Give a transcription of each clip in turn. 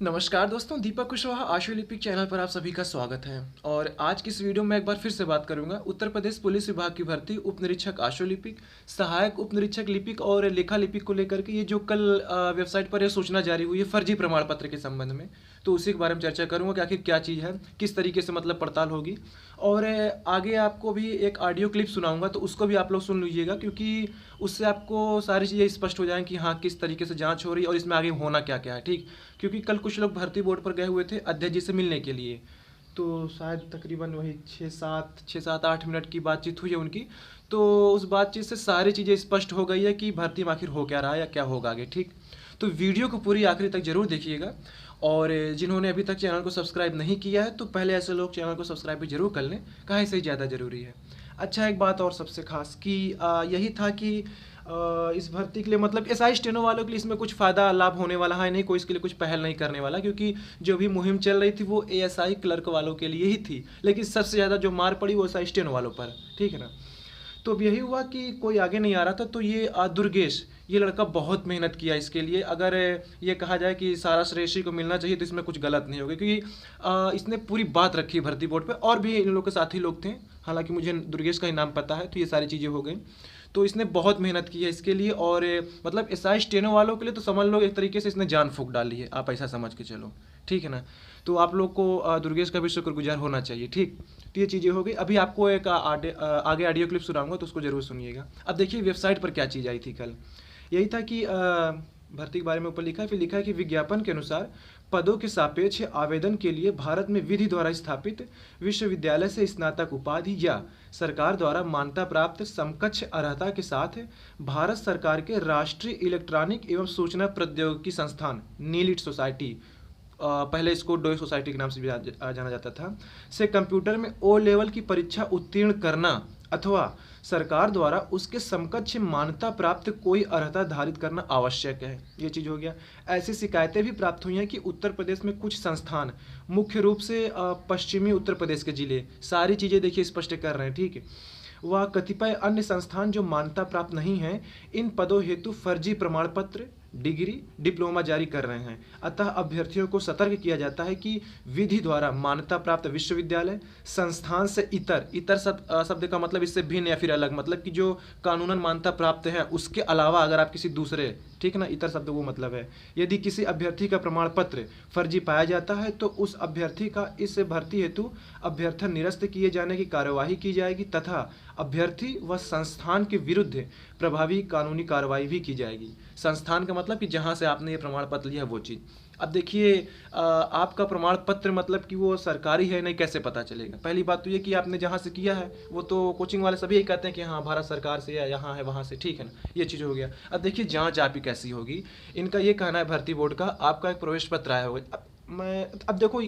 नमस्कार दोस्तों, दीपक कुशवाहा आशु लिपिक चैनल पर आप सभी का स्वागत है। और आज की इस वीडियो में एक बार फिर से बात करूंगा उत्तर प्रदेश पुलिस विभाग की भर्ती उप निरीक्षक आशु लिपिक, सहायक उप निरीक्षक लिपिक और लेखा लिपिक को लेकर के। ये जो कल वेबसाइट पर यह सूचना जारी हुई है फर्जी प्रमाण पत्र के संबंध में, तो उसी के बारे में चर्चा करूंगा कि आखिर क्या चीज़ है, किस तरीके से मतलब पड़ताल होगी। और आगे आपको भी एक ऑडियो क्लिप सुनाऊंगा, तो उसको भी आप लोग सुन लीजिएगा, क्योंकि उससे आपको सारी चीज़ें स्पष्ट हो जाएंगी कि हाँ किस तरीके से जांच हो रही है और इसमें आगे होना क्या क्या है। ठीक, क्योंकि कल कुछ लोग भर्ती बोर्ड पर गए हुए थे अध्यक्ष जी से मिलने के लिए, तो शायद तकरीबन वही 6-7-8 मिनट की बातचीत हुई है उनकी। तो उस बातचीत से सारी चीज़ें स्पष्ट हो गई है कि भर्ती में आखिर हो क्या रहा है या क्या होगा आगे। ठीक, तो वीडियो को पूरी आखिरी तक जरूर देखिएगा। और जिन्होंने अभी तक चैनल को सब्सक्राइब नहीं किया है तो पहले ऐसे लोग चैनल को सब्सक्राइब भी जरूर कर लें, काहे से ज़्यादा ज़रूरी है। अच्छा, एक बात और सबसे खास कि यही था कि इस भर्ती के लिए मतलब एसआई स्टेनो वालों के लिए इसमें कुछ फ़ायदा लाभ होने वाला है नहीं, कोई इसके लिए कुछ पहल नहीं करने वाला, क्योंकि जो भी मुहिम चल रही थी वो एएसआई क्लर्क वालों के लिए ही थी। लेकिन सबसे ज़्यादा जो मार पड़ी वो एसआई स्टेनो वालों पर, ठीक है ना। तो अब यही हुआ कि कोई आगे नहीं आ रहा था, तो ये दुर्गेश, ये लड़का बहुत मेहनत किया इसके लिए। अगर ये कहा जाए कि सारा श्रेय इसी को मिलना चाहिए तो इसमें कुछ गलत नहीं होगा, क्योंकि इसने पूरी बात रखी भर्ती बोर्ड पे। और भी इन लोगों के साथी लोग थे, हालांकि मुझे दुर्गेश का ही नाम पता है, तो ये सारी चीज़ें हो गई। तो इसने बहुत मेहनत की है इसके लिए। और मतलब एसआई स्टेनो वालों के लिए तो समझ लो एक तरीके से इसने जान फूंक डाली है, आप ऐसा समझ के चलो, ठीक है ना। तो आप लोग को दुर्गेश का भी शुक्रगुजार होना चाहिए। ठीक, तो ये चीज़ें हो गई। अभी आपको एक आगे ऑडियो क्लिप सुनाऊंगा, तो उसको जरूर सुनिएगा। अब देखिए वेबसाइट पर क्या चीज़ आई थी कल। यही था कि भर्ती के बारे में ऊपर लिखा है, फिर लिखा है कि विज्ञापन के अनुसार पदों के सापेक्ष आवेदन के लिए भारत में विधि द्वारा स्थापित विश्वविद्यालय से स्नातक उपाधि या सरकार द्वारा मान्यता प्राप्त समकक्ष अर्हता के साथ भारत सरकार के राष्ट्रीय इलेक्ट्रॉनिक एवं सूचना प्रौद्योगिकी संस्थान नीलिट सोसाइटी, पहले इसको डोए सोसाइटी के नाम से भी जाना जाता था, से कंप्यूटर में ओ लेवल की परीक्षा उत्तीर्ण करना अथवा सरकार द्वारा उसके समकक्ष मान्यता प्राप्त कोई अर्हता धारित करना आवश्यक है। ये चीज़ हो गया। ऐसी शिकायतें भी प्राप्त हुई हैं कि उत्तर प्रदेश में कुछ संस्थान, मुख्य रूप से पश्चिमी उत्तर प्रदेश के जिले, सारी चीज़ें देखिए स्पष्ट कर रहे हैं, ठीक है, वह कतिपय अन्य संस्थान जो मान्यता प्राप्त नहीं हैं, इन पदों हेतु फर्जी प्रमाण पत्र, डिग्री, डिप्लोमा जारी कर रहे हैं। अतः अभ्यर्थियों को सतर्क किया जाता है कि विधि द्वारा मान्यता प्राप्त विश्वविद्यालय संस्थान से इतर शब्द का मतलब इससे भिन्न या फिर अलग, मतलब कि जो कानूनन मान्यता प्राप्त है उसके अलावा अगर आप किसी दूसरे, ठीक ना, इतर शब्द वो मतलब है, यदि किसी अभ्यर्थी का प्रमाण पत्र फर्जी पाया जाता है तो उस अभ्यर्थी का इस भर्ती हेतु अभ्यर्थन निरस्त किए जाने की कार्यवाही की जाएगी तथा अभ्यर्थी व संस्थान के विरुद्ध प्रभावी कानूनी कार्रवाई भी की जाएगी। संस्थान का मतलब कि जहां से आपने ये प्रमाण पत्र लिया है वो चीज़। अब देखिए आपका प्रमाण पत्र मतलब कि वो सरकारी है नहीं, कैसे पता चलेगा। पहली बात तो ये कि आपने जहाँ से किया है वो तो कोचिंग वाले सभी यही कहते हैं कि हाँ भारत सरकार से या यहाँ है वहाँ से, ठीक है ना, ये चीज़ हो गया। अब देखिए जांच आपकी कैसी होगी, इनका ये कहना है भर्ती बोर्ड का, आपका एक प्रवेश पत्र आया होगा। अब देखो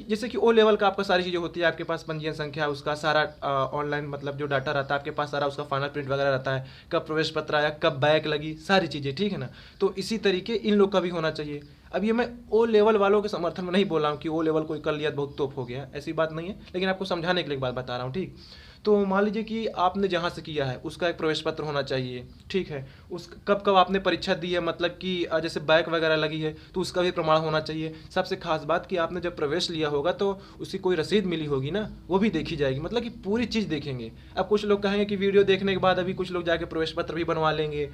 जैसे कि ओ लेवल का आपका सारी चीज़ें होती है, आपके पास पंजीयन संख्या, उसका सारा ऑनलाइन मतलब जो डाटा रहता है आपके पास, सारा उसका फाइनल प्रिंट वगैरह रहता है, कब प्रवेश पत्र आया, कब बैक लगी, सारी चीज़ें, ठीक है ना। तो इसी तरीके इन लोग का भी होना चाहिए। अब ये मैं ओ लेवल वालों के समर्थन में नहीं बोल रहा हूँ कि ओ लेवल कोई कर लिया बहुत तोप हो गया, ऐसी बात नहीं है, लेकिन आपको समझाने के लिए एक बात बता रहा हूँ। ठीक, तो मान लीजिए कि आपने जहाँ से किया है उसका एक प्रवेश पत्र होना चाहिए, ठीक है, उस कब कब आपने परीक्षा दी है, मतलब कि जैसे बैक वगैरह लगी है तो उसका भी प्रमाण होना चाहिए। सबसे खास बात कि आपने जब प्रवेश लिया होगा तो उसकी कोई रसीद मिली होगी ना, वो भी देखी जाएगी, मतलब कि पूरी चीज़ देखेंगे। अब कुछ लोग कहेंगे कि वीडियो देखने के बाद अभी कुछ लोग जाके प्रवेश पत्र भी बनवा लेंगे,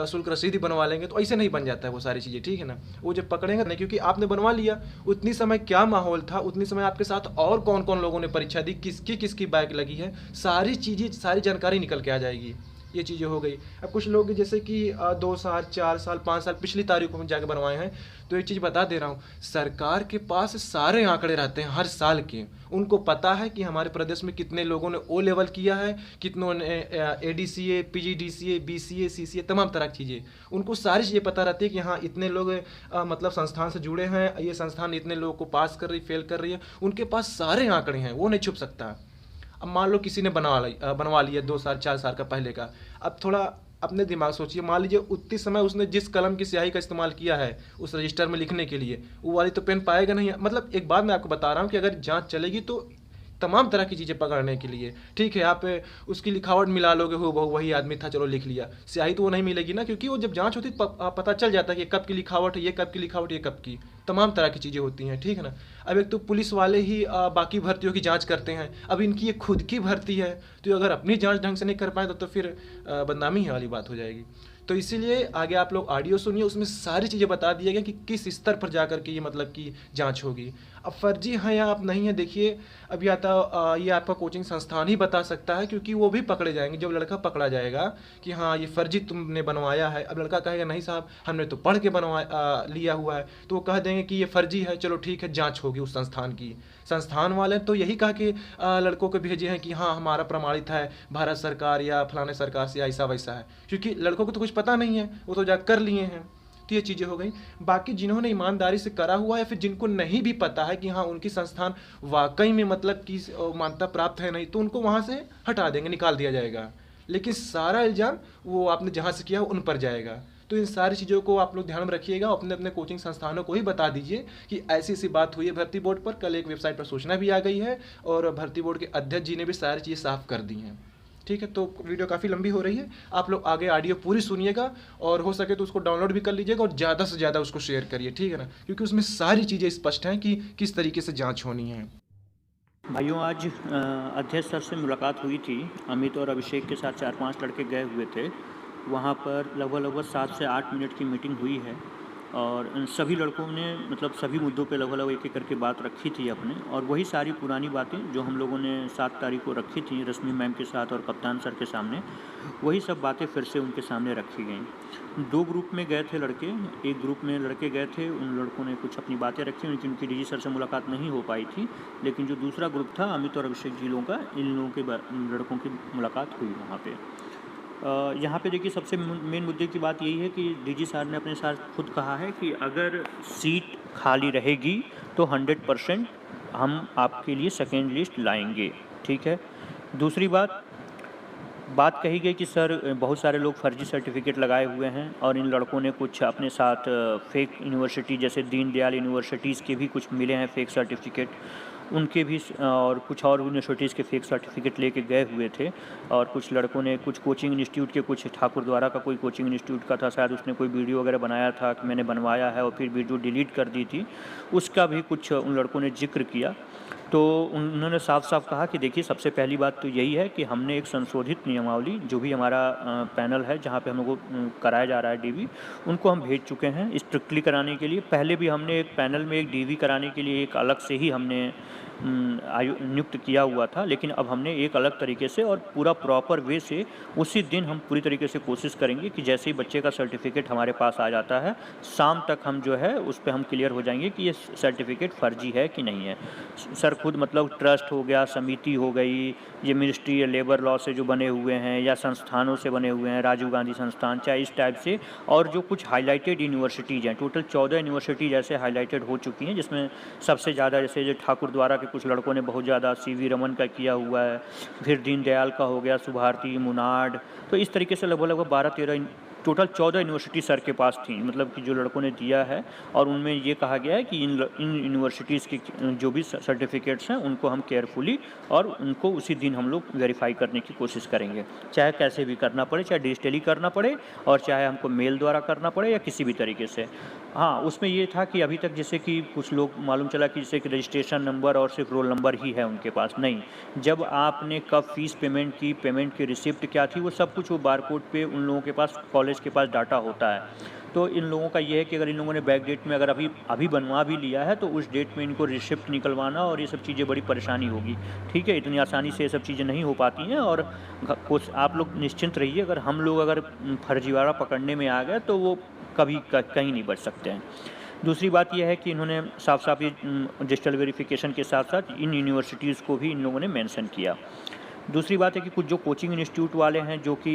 शुल्क रसीद भी बनवा लेंगे, तो ऐसे नहीं बन जाता है वो सारी चीज़ें, ठीक है ना। वो जब पकड़ेंगे नहीं, क्योंकि आपने बनवा लिया, उतनी समय क्या माहौल था, उतनी समय आपके साथ और कौन कौन लोगों ने परीक्षा दी, किसकी किसकी बैक लगी है, सारी चीज़ें, सारी जानकारी निकल के आ जाएगी। ये चीज़ें हो गई। अब कुछ लोग जैसे कि 2 साल 4 साल 5 साल पिछली तारीखों में जाके बनवाए हैं, तो एक चीज़ बता दे रहा हूँ, सरकार के पास सारे आंकड़े रहते हैं हर साल के। उनको पता है कि हमारे प्रदेश में कितने लोगों ने ओ लेवल किया है, कितनों ने ADCA, PGDCA, BCA, CCA, तमाम तरह की चीज़ें, उनको सारी चीज़ें पता रहती है कि हाँ इतने लोग मतलब संस्थान से जुड़े हैं, ये संस्थान इतने लोगों को पास कर रही, फेल कर रही है, उनके पास सारे आंकड़े हैं, वो नहीं छुप सकता। अब मान लो किसी ने बनवा लिया 2 साल 4 साल का पहले का, अब थोड़ा अपने दिमाग सोचिए, मान लीजिए उतनी समय उसने जिस कलम की स्याही का इस्तेमाल किया है उस रजिस्टर में लिखने के लिए, वो वाली तो पेन पाएगा नहीं। मतलब एक बात मैं आपको बता रहा हूँ कि अगर जांच चलेगी तो तमाम तरह की चीज़ें पकड़ने के लिए। ठीक है, आप उसकी लिखावट मिला लोगे, हो बहु वही आदमी था, चलो लिख लिया, स्याही तो वो नहीं मिलेगी ना, क्योंकि वो जब जांच होती है पता चल जाता है कि कब की लिखावट है, ये कब की लिखावट, ये कब की, तमाम तरह की चीज़ें होती हैं। ठीक है ना। अब एक तो पुलिस वाले ही बाकी भर्तियों की जांच करते हैं, अब इनकी ये खुद की भर्ती है, तो अगर अपनी जांच ढंग से नहीं कर पाए तो फिर बदनामी वाली बात हो जाएगी। तो इसीलिए आगे आप लोग ऑडियो सुनिए, उसमें सारी चीज़ें बता दिए गए कि किस स्तर पर जा कर के ये मतलब कि जांच होगी। अब फर्जी है या आप नहीं है, देखिए अब या तो ये आपका कोचिंग संस्थान ही बता सकता है, क्योंकि वो भी पकड़े जाएंगे। जब लड़का पकड़ा जाएगा कि हाँ ये फर्जी तुमने बनवाया है, अब लड़का कहेगा नहीं साहब हमने तो पढ़ के लिया हुआ है, तो वो कह देंगे कि ये फर्जी है, चलो ठीक है जांच होगी उस संस्थान की। संस्थान वाले तो यही कहा कि लड़कों को भेजे हैं कि हाँ हमारा प्रमाणित है भारत सरकार या फलाने सरकार से, ऐसा वैसा है, क्योंकि लड़कों को तो कुछ पता नहीं है, वो तो जा कर लिए हैं। तो ये चीज़ें हो गई। बाकी जिन्होंने ईमानदारी से करा हुआ है, फिर जिनको नहीं भी पता है कि हाँ उनकी संस्थान वाकई में मतलब कि मान्यता प्राप्त है नहीं, तो उनको वहाँ से हटा देंगे, निकाल दिया जाएगा। लेकिन सारा इल्ज़ाम वो आपने जहाँ से किया उन पर जाएगा। तो इन सारी चीज़ों को आप लोग ध्यान में रखिएगा, अपने अपने कोचिंग संस्थानों को ही बता दीजिए कि ऐसी ऐसी बात हुई है भर्ती बोर्ड पर। कल एक वेबसाइट पर सूचना भी आ गई है और भर्ती बोर्ड के अध्यक्ष जी ने भी सारी चीज़ें साफ कर दी हैं। ठीक है, तो वीडियो काफ़ी लंबी हो रही है, आप लोग आगे ऑडियो पूरी सुनिएगा और हो सके तो उसको डाउनलोड भी कर लीजिएगा और ज़्यादा से ज़्यादा उसको शेयर करिए। ठीक है ना, क्योंकि उसमें सारी चीज़ें स्पष्ट हैं कि किस तरीके से जाँच होनी है। भाइयों, आज अध्यक्ष सर से मुलाकात हुई थी। अमित और अभिषेक के साथ 4-5 लड़के गए हुए थे। वहाँ पर लगभग 7 से 8 मिनट की मीटिंग हुई है और सभी लड़कों ने मतलब सभी मुद्दों पे लगभग एक एक करके बात रखी थी अपने, और वही सारी पुरानी बातें जो हम लोगों ने 7 तारीख को रखी थी रश्मि मैम के साथ और कप्तान सर के सामने, वही सब बातें फिर से उनके सामने रखी गई। 2 ग्रुप में गए थे लड़के, एक ग्रुप में लड़के गए थे, उन लड़कों ने कुछ अपनी बातें रखी, उनकी डीजी सर से मुलाकात नहीं हो पाई थी, लेकिन जो दूसरा ग्रुप था अमित और अभिषेक जी लोगों का, इन लोगों के लड़कों की मुलाकात हुई वहाँ पे। यहाँ पे देखिए सबसे मेन मुद्दे की बात यही है कि डीजी सर ने अपने साथ खुद कहा है कि अगर सीट खाली रहेगी तो 100% हम आपके लिए सेकेंड लिस्ट लाएंगे। ठीक है। दूसरी बात कही गई कि सर बहुत सारे लोग फर्जी सर्टिफिकेट लगाए हुए हैं और इन लड़कों ने कुछ अपने साथ फेक यूनिवर्सिटी जैसे दीनदयाल यूनिवर्सिटीज़ के भी कुछ मिले हैं फेक सर्टिफिकेट, उनके भी और कुछ और यूनिवर्सिटीज़ के फेक सर्टिफिकेट लेके गए हुए थे। और कुछ लड़कों ने कुछ कोचिंग इंस्टीट्यूट के, कुछ ठाकुर द्वारा का कोई कोचिंग इंस्टीट्यूट का था शायद, उसने कोई वीडियो वगैरह बनाया था कि मैंने बनवाया है और फिर वीडियो डिलीट कर दी थी, उसका भी कुछ उन लड़कों ने जिक्र किया। तो उन्होंने साफ साफ कहा कि देखिए सबसे पहली बात तो यही है कि हमने एक संशोधित नियमावली जो भी हमारा पैनल है जहाँ पे हम लोगों को कराया जा रहा है डीवी, उनको हम भेज चुके हैं स्ट्रिक्टली कराने के लिए। पहले भी हमने एक पैनल में एक डीवी कराने के लिए एक अलग से ही हमने नियुक्त किया हुआ था, लेकिन अब हमने एक अलग तरीके से और पूरा प्रॉपर वे से उसी दिन हम पूरी तरीके से कोशिश करेंगे कि जैसे ही बच्चे का सर्टिफिकेट हमारे पास आ जाता है शाम तक हम जो है उस पर हम क्लियर हो जाएंगे कि ये सर्टिफिकेट फर्जी है कि नहीं है। सर खुद मतलब ट्रस्ट हो गया, समिति हो गई, ये मिनिस्ट्री लेबर लॉ से जो बने हुए हैं या संस्थानों से बने हुए हैं, राजीव गांधी संस्थान, चाहे इस टाइप से, और जो कुछ हाईलाइटेड यूनिवर्सिटीज़ हैं, टोटल 14 यूनिवर्सिटी जैसे हाईलाइटेड हो चुकी हैं, जिसमें सबसे ज़्यादा जैसे जो ठाकुर द्वारा के कुछ लड़कों ने बहुत ज़्यादा सीवी रमन का किया हुआ है, फिर दीनदयाल का हो गया, सुभारती, मुनाड, तो इस तरीके से लगभग 12-13 टोटल 14 यूनिवर्सिटी सर के पास थी, मतलब कि जो लड़कों ने दिया है, और उनमें ये कहा गया है कि इन यूनिवर्सिटीज़ की जो भी सर्टिफिकेट्स हैं उनको हम केयरफुली और उनको उसी दिन हम लोग वेरीफाई करने की कोशिश करेंगे, चाहे कैसे भी करना पड़े, चाहे डिजिटली करना पड़े और चाहे हमको मेल द्वारा करना पड़े या किसी भी तरीके से। हाँ, उसमें ये था कि अभी तक जैसे कि कुछ लोग मालूम चला कि जैसे कि रजिस्ट्रेशन नंबर और सिर्फ रोल नंबर ही है उनके पास, नहीं, जब आपने कब फीस पेमेंट की, पेमेंट की रिसिप्ट क्या थी, वो सब कुछ वो बारकोड पे उन लोगों के पास, कॉलेज के पास डाटा होता है। तो इन लोगों का ये है कि अगर इन लोगों ने बैक डेट में अगर अभी बनवा भी लिया है तो उस डेट में इनको रिसिप्ट निकलवाना और ये सब चीज़ें बड़ी परेशानी होगी। ठीक है, इतनी आसानी से ये सब चीज़ें नहीं हो पाती हैं, और कुछ आप लोग निश्चिंत रहिए, अगर हम लोग अगर फर्जीवाड़ा पकड़ने में आ गए तो वो कभी कहीं नहीं बच सकते हैं। दूसरी बात यह है कि इन्होंने साफ साफ ये डिजिटल वेरिफिकेशन के साथ साथ इन यूनिवर्सिटीज़ को भी इन लोगों ने मेंशन किया। दूसरी बात है कि कुछ जो कोचिंग इंस्टीट्यूट वाले हैं जो कि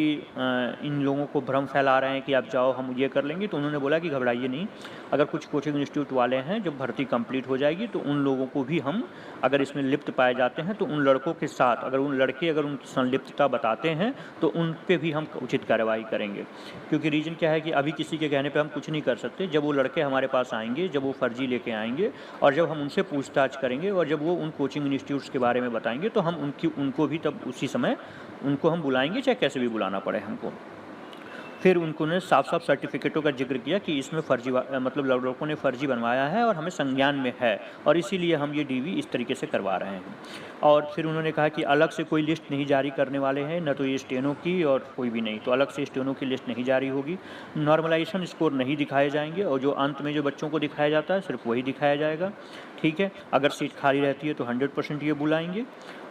इन लोगों को भ्रम फैला रहे हैं कि आप जाओ हम ये कर लेंगे, तो उन्होंने बोला कि घबराइए नहीं। अगर कुछ कोचिंग इंस्टीट्यूट वाले हैं जब भर्ती कंप्लीट हो जाएगी तो उन लोगों को भी हम, अगर इसमें लिप्त पाए जाते हैं तो उन लड़कों के साथ, अगर उन लड़के अगर उनकी संलिप्तता बताते हैं तो उन पे भी हम उचित कार्रवाई करेंगे। क्योंकि रीज़न क्या है कि अभी किसी के कहने पे हम कुछ नहीं कर सकते। जब वो लड़के हमारे पास आएंगे, जब वो फर्जी लेके आएंगे और जब हम उनसे पूछताछ करेंगे और जब वो उन कोचिंग इंस्टीट्यूट्स के बारे में बताएंगे तो हम उनको भी तब उसी समय उनको हम बुलाएंगे, चाहे कैसे भी बुलाना पड़े हमको। फिर उन्होंने साफ साफ सर्टिफिकेटों का जिक्र किया कि इसमें फर्जी मतलब लड़कों ने फर्जी बनवाया है और हमें संज्ञान में है और इसीलिए हम ये डीवी इस तरीके से करवा रहे हैं। और फिर उन्होंने कहा कि अलग से कोई लिस्ट नहीं जारी करने वाले हैं, न तो ये स्टेनो की और कोई भी नहीं, तो अलग से स्टेनो की लिस्ट नहीं जारी होगी। नॉर्मलाइजेशन स्कोर नहीं दिखाए जाएंगे और जो अंत में जो बच्चों को दिखाया जाता है सिर्फ वही दिखाया जाएगा। ठीक है, अगर सीट खाली रहती है तो 100% ये बुलाएंगे।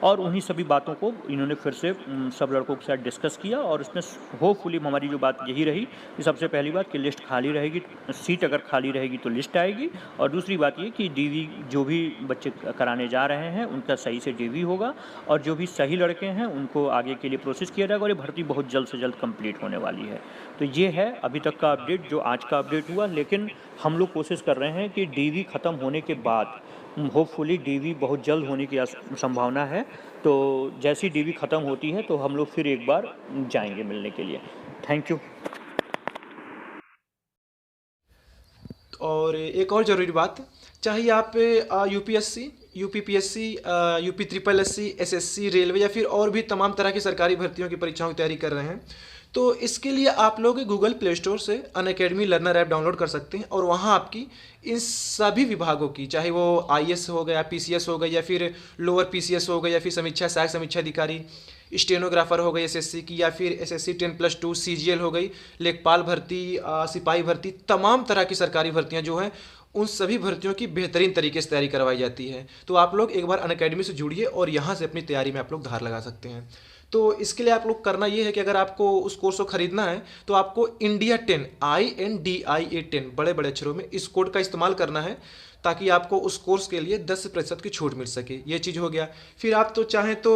और उन्हीं सभी बातों को इन्होंने फिर से सब लड़कों के साथ डिस्कस किया और उसमें होपफुली हमारी जो बात यही रही कि सबसे पहली बात कि लिस्ट खाली रहेगी, सीट अगर खाली रहेगी तो लिस्ट आएगी, और दूसरी बात ये कि डीवी जो भी बच्चे कराने जा रहे हैं उनका सही से डीवी होगा और जो भी सही लड़के हैं उनको आगे के लिए प्रोसेस किया जाएगा और ये भर्ती बहुत जल्द से जल्द कंप्लीट होने वाली है। तो ये है अभी तक का अपडेट, जो आज का अपडेट हुआ। लेकिन हम लोग कोशिश कर रहे हैं कि डीवी ख़त्म होने के बाद होपफुली डीवी बहुत जल्द होने की संभावना है, तो जैसी डीवी ख़त्म होती है तो हम लोग फिर एक बार जाएंगे मिलने के लिए। Thank you. और एक और ज़रूरी बात, चाहे आप UPSC, UPPSC, UP triple SC, SSC, railway या फिर और भी तमाम तरह की सरकारी भर्तियों की परीक्षाओं की तैयारी कर रहे हैं, तो इसके लिए आप लोग गूगल प्ले स्टोर से अनअकैडमी लर्नर ऐप डाउनलोड कर सकते हैं और वहाँ आपकी इन सभी विभागों की, चाहे वो आईएएस हो गया, पीसीएस हो गया या फिर लोअर पीसीएस हो गया या फिर समीक्षा सहायक समीक्षा अधिकारी, स्टेनोग्राफर हो गई एसएससी की, या फिर एसएससी 10+2, सीजीएल हो गई, लेखपाल भर्ती, सिपाही भर्ती, तमाम तरह की सरकारी भर्तियां जो हैं उन सभी भर्तियों की बेहतरीन तरीके से तैयारी करवाई जाती है। तो आप लोग एक बार अनअकैडमी से जुड़िए और यहाँ से अपनी तैयारी में आप लोग धार लगा सकते हैं। तो इसके लिए आप लोग करना ये है कि अगर आपको उस कोर्स को खरीदना है तो आपको इंडिया 10, INDIA 10 बड़े बड़े अक्षरों में इस कोड का इस्तेमाल करना है ताकि आपको उस कोर्स के लिए 10% की छूट मिल सके। ये चीज़ हो गया। फिर आप तो चाहें तो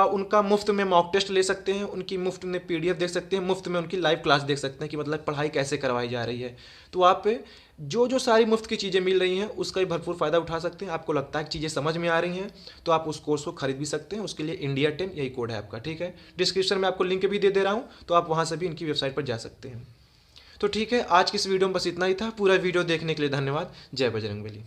उनका मुफ्त में मॉक टेस्ट ले सकते हैं, उनकी मुफ्त में PDF देख सकते हैं, मुफ्त में उनकी लाइव क्लास देख सकते हैं कि मतलब पढ़ाई कैसे करवाई जा रही है। तो आप जो सारी मुफ्त की चीज़ें मिल रही हैं उसका भी भरपूर फ़ायदा उठा सकते हैं। आपको लगता है कि चीज़ें समझ में आ रही हैं तो आप उस कोर्स को खरीद भी सकते हैं। उसके लिए इंडिया 10 यही कोड है आपका। ठीक है, डिस्क्रिप्शन में आपको लिंक भी दे रहा हूँ, तो आप वहाँ से भी इनकी वेबसाइट पर जा सकते हैं। तो ठीक है, आज की इस वीडियो में बस इतना ही था। पूरा वीडियो देखने के लिए धन्यवाद। जय बजरंगबली।